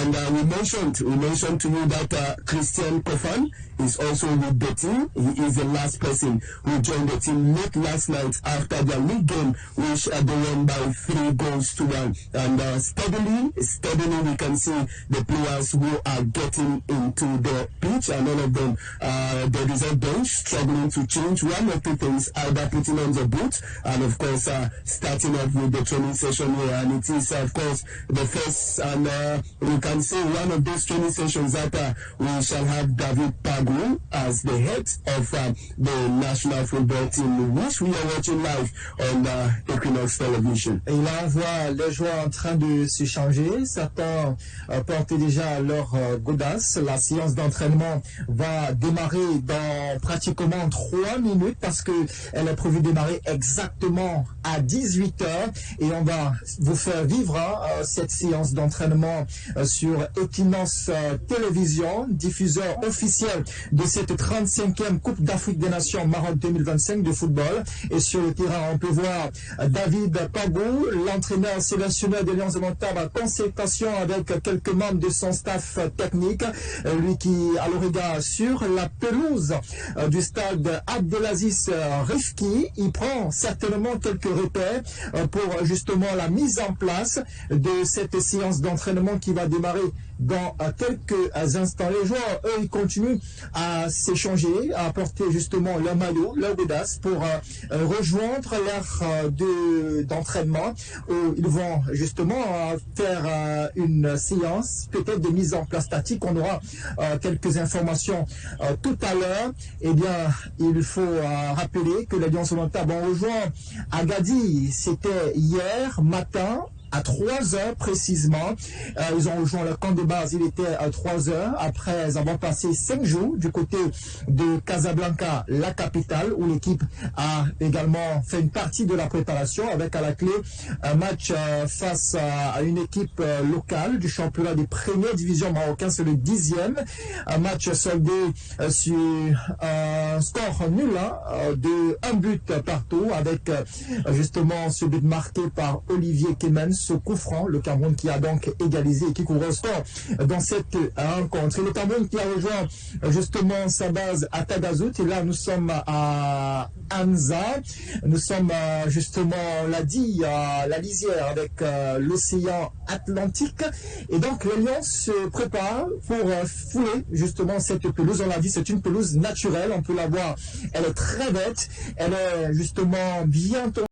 And we mentioned to you that Christian Kofan is also with the team. He is the last person who joined the team late last night after their league game, which they won by 3-1. And steadily we can see the players who are getting into the pitch, and all of them, the reserve bench struggling to change one or two things, either putting on the boots and of course starting off with the training session here. And it is of course the first, and we can say one of those training sessions that we shall have David Pagou as the head of the national football team, which we are watching live on Equinox Television. Et là on voit les joueurs en train de se changer. Certains portent déjà leur godasses. La séance d'entraînement va démarrer dans pratiquement 3 minutes parce que elle est prévue démarrer exactement à 18h, et on va vous faire vivre cette séance d'entraînement sur Equinox Télévision, diffuseur officiel de cette 35e Coupe d'Afrique des Nations Maroc 2025 de football. Et sur le terrain, on peut voir David Pagou, l'entraîneur sélectionneur des Lions de Montable, en concertation avec quelques membres de son staff technique. Lui qui a le regard sur la pelouse du stade Abdelaziz Rifki. Il prend certainement quelques repères pour justement la mise en place de cette séance d'entraînement qui va démarrer dans quelques instants. Les joueurs, eux, ils continuent à s'échanger, à porter justement leur maillot, leur godasse pour rejoindre l'heure d'entraînement où ils vont justement faire une séance peut-être de mise en place statique. On aura quelques informations tout à l'heure. Eh bien, il faut rappeler que les Lions de Montable ont rejoint Agadir, c'était hier matin, à 3h précisément. Ils ont rejoint le camp de base, il était à 3h, après avoir passé 5 jours du côté de Casablanca, la capitale, où l'équipe a également fait une partie de la préparation, avec à la clé un match face à une équipe locale du championnat des premières divisions marocaines, c'est le 10e. Un match soldé sur un score nul, de 1 but partout, avec justement ce but marqué par Olivier Kemens, ce coup franc, le Cameroun qui a donc égalisé et qui correspond dans cette rencontre. Et le Cameroun qui a rejoint justement sa base à Tagazout, et là nous sommes à Anza, nous sommes justement, on l'a dit, à la lisière avec l'océan Atlantique, et donc les Lions se préparent pour fouler justement cette pelouse. On l'a dit, c'est une pelouse naturelle, on peut la voir, elle est très bête, elle est justement bien tombée.